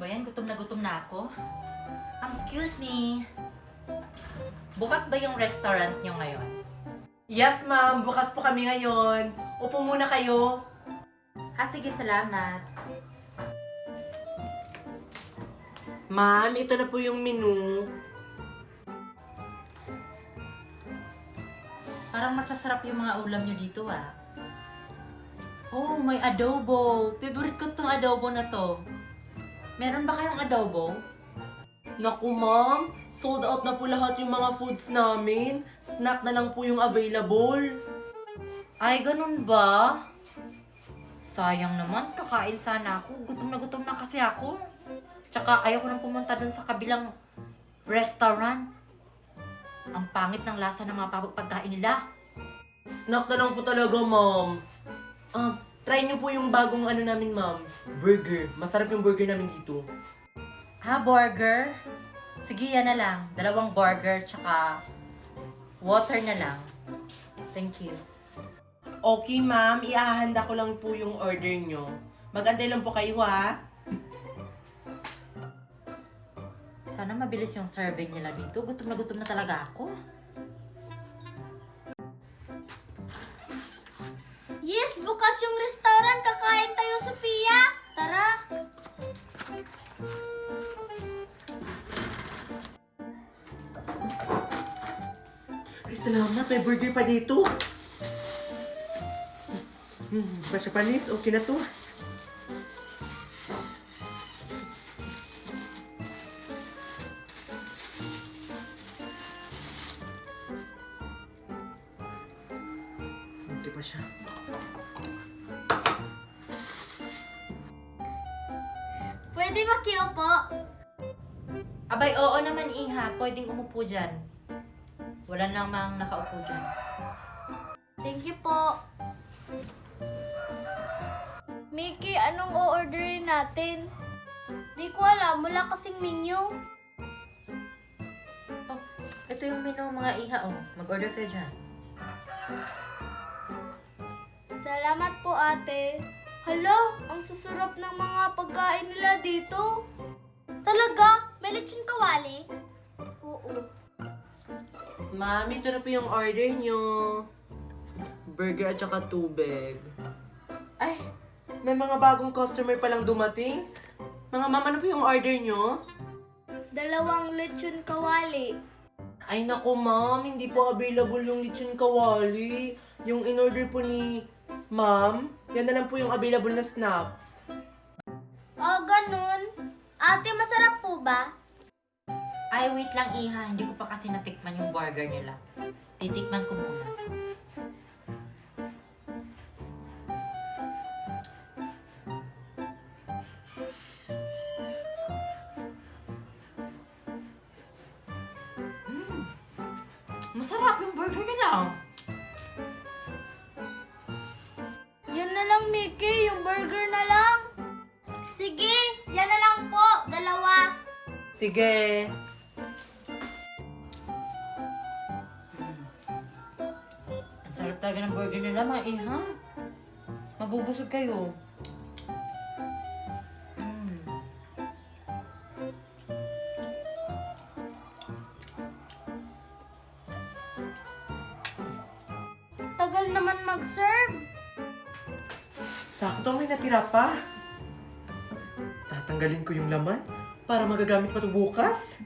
ba yan? Gutom na ako. Excuse me. Bukas ba yung restaurant nyo ngayon? Yes, ma'am. Bukas po kami ngayon. Upo muna kayo. Sige, salamat. Ma'am, ito na po yung menu. Parang masasarap yung mga ulam nyo dito, ah. Oh, may adobo. Favorite ko tong adobo na to. Meron ba kayong adobo? Naku, ma'am. Sold out na po lahat yung mga foods namin. Snack na lang po yung available. Ay, ganun ba? Sayang naman, kakain sana ako. Gutom na kasi ako. Tsaka ayoko nang pumunta dun sa kabilang restaurant. Ang pangit ng lasa ng mga pagkain nila. Snack na lang po talaga, ma'am. Try niyo po yung bagong namin, ma'am. Burger. Masarap yung burger namin dito. Burger? Sige, yan na lang. 2 burger, tsaka water na lang. Thank you. Okay, ma'am. Iahanda ko lang po yung order nyo. Mag-antay lang po kayo, ha? Sana mabilis yung serving nila dito. Gutom na talaga ako. Yes, bukas yung restaurant. Kakain tayo sa Pia. Tara. Ay, salamat. May burger pa dito. Basta panis. Okay na to. Okay pa siya. Pwede makiupo. Abay, oo naman, Iha. Pwedeng umupo dyan. Wala namang nakaupo dyan. Thank you po. Mickey, anong o-orderin natin? Di ko alam, wala kasing menu. Oh, ito yung menu, mga Iha. Oh, mag-order kayo dyan. Salamat po, ate. Hello, ang susarap ng mga pagkain nila dito. Talaga? May lechon kawali? Oo. Ma'am, ito na po yung order nyo. Burger at saka tubig. Ay, may mga bagong customer palang dumating. Mga ma'am, ano po yung order nyo? 2 lechon kawali. Ay naku ma'am, hindi po available yung lechon kawali. Yung in-order po ni ma'am, yan na lang po yung available na snacks. Oh, ganun. Ate, masarap po ba? Ay, wait lang, Iha. Hindi ko pa kasi natikman yung burger nila. Titikman ko muna. Masarap yung burger nila. Yan na lang, Mickey. Yung burger na lang. Sige, yan na lang po. 2. Sige. Ang sarap talaga ng burger nila, mga Iha. Mabubusog kayo. Tagal naman mag-serve. Sakto may natira pa. Tatanggalin ko yung laman para magagamit pa ito bukas.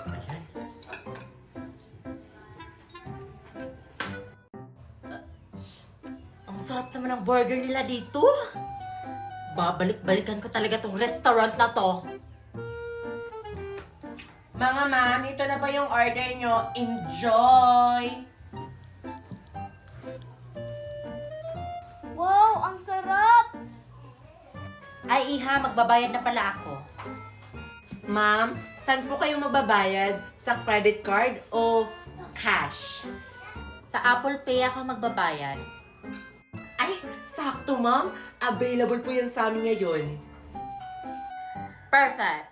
Ayan. Ang sarap naman ng burger nila dito. Babalik-balikan ko talaga tong restaurant na to. Mga ma'am, ito na po yung order nyo. Enjoy! Wow, ang sarap. Ay, Iha, magbabayad na pala ako. Ma'am, saan po kayo magbabayad? Sa credit card o cash? Sa Apple Pay ako magbabayad. Ay, sakto ma'am. Available po yan sa amin ngayon. Perfect!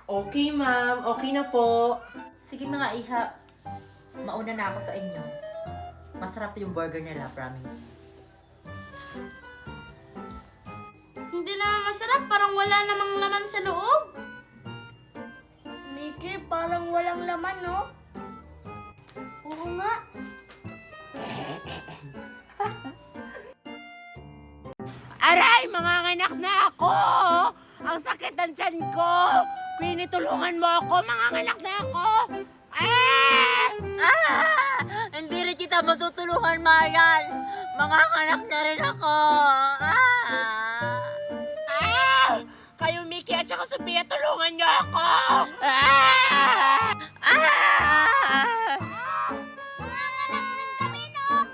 Okay, ma'am. Okay na po. Sige mga iha, mauna na ako sa inyo. Masarap yung burger nila, promise. Hindi naman masarap, parang wala namang laman sa loob. Mickey, parang walang laman, no? Oo nga. Aray! Manganganak na ako! Ang sakit ng tiyan ko! Queenie, tulungan mo ako! Manganganak na ako! Ah! Hindi rin kita matutulungan, Mayan. Manganganak na rin ako. Kayo, Mickey at saka Sophia, tulungan niyo ako! Manganganak din kami, no?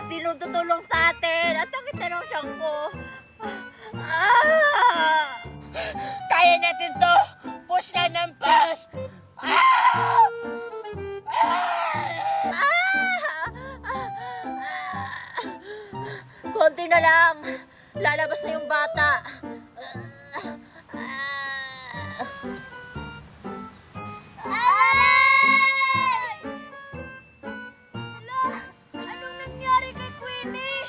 Sino tutulong sa atin? Ang sakit na ng siyang ko. Kaya natin to! Push na ng push! Konti na lang. Lalabas na yung bata. Aray! Hala, anong nangyari kay Queenie?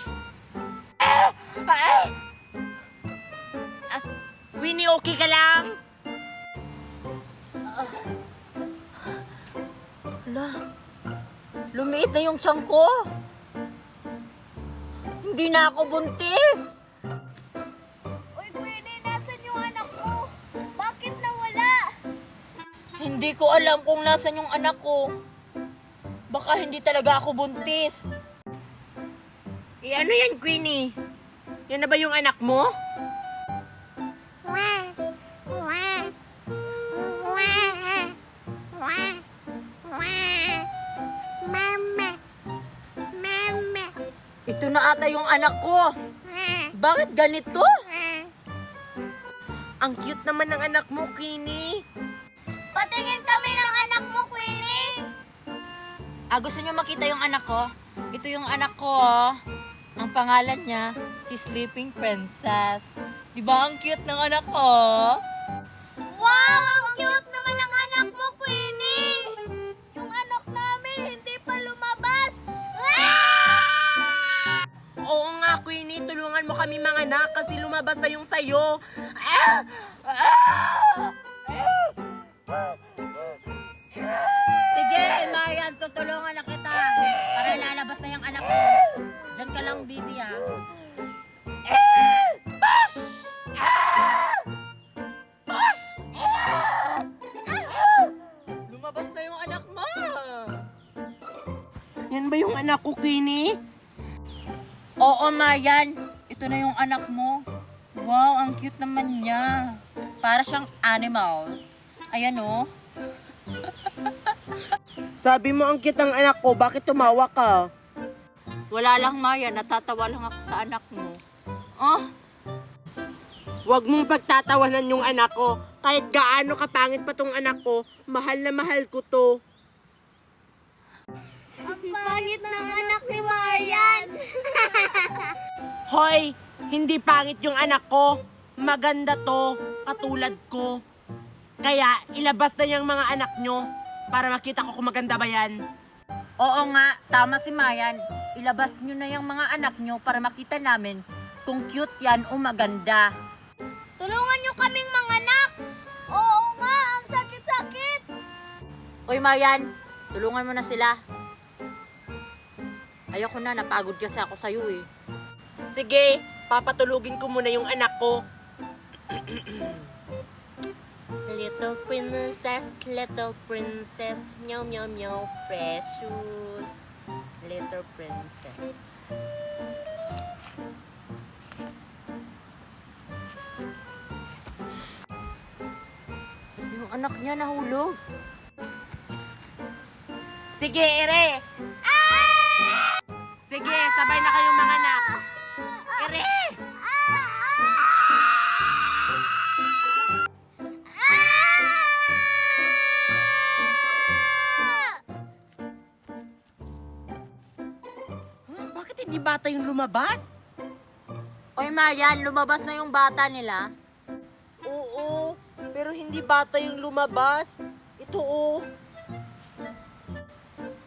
Winnie, okay ka lang? Hala, lumiit na yung tiyan ko. Hindi na ako buntis. Uy, Queenie, nasan yung anak mo? Bakit nawala? Hindi ko alam kung nasan yung anak ko. Baka hindi talaga ako buntis. Ano yan, Queenie? Yan na ba yung anak mo? Ito na ata yung anak ko. Bakit ganito? Ang cute naman ng anak mo, Queenie. Patingin kami ng anak mo, Queenie. Gusto niyo makita yung anak ko? Ito yung anak ko, oh. Ang pangalan niya, si Sleeping Princess. Di ba ang cute ng anak ko? Wow, ang cute naman ng anak mo, Queenie. Yung anak namin hindi pa lumabas. Oo nga, Queenie. Tulungan mo kami mga anak kasi lumabas na yung sayo. Sige, Marian, tutulungan na kita. Para lalabas na yung anak ko. Diyan ka lang, baby, ha? Lumabas na yung anak mo. Yan ba yung anak ko, Queenie? Oo, Marian. Ito na yung anak mo. Wow, ang cute naman niya. Para siyang animals. Ayan, oh. Sabi mo ang cute ng anak ko, bakit tumawa ka? Wala lang, Marian. Natatawa lang ako sa anak mo. Oh, Huwag mong pagtatawanan yung anak ko. Kahit gaano kapangit pa tong anak ko, mahal na mahal ko to. Ang pangit ng anak ni Marian. Hoy, hindi pangit yung anak ko. Maganda to, katulad ko. Kaya ilabas na yung mga anak nyo para makita ko kung maganda ba yan. oo nga. Tama si Marian. Ilabas nyo na yung mga anak nyo para makita namin kung cute yan o maganda. Tulungan niyo kaming manganak. Oo nga, ang sakit-sakit. Uy, Marian. Tulungan mo na sila. Ayoko na. Napagod kasi ako sa'yo, eh. Sige, papatulugin ko muna yung anak ko. Little princess, meow meow meow, precious, little princess. Yung anak niya nahulog. Sige, ere! Sige, sabay na kayong mga anak. Ere! hindi bata yung lumabas? Oy, Marian, lumabas na yung bata nila. Oo, pero hindi bata yung lumabas. Ito oh.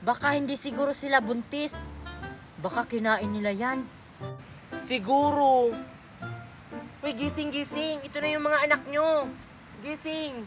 Baka hindi siguro sila buntis. Baka kinain nila yan. Siguro. Uy, gising. Ito na yung mga anak nyo. Gising.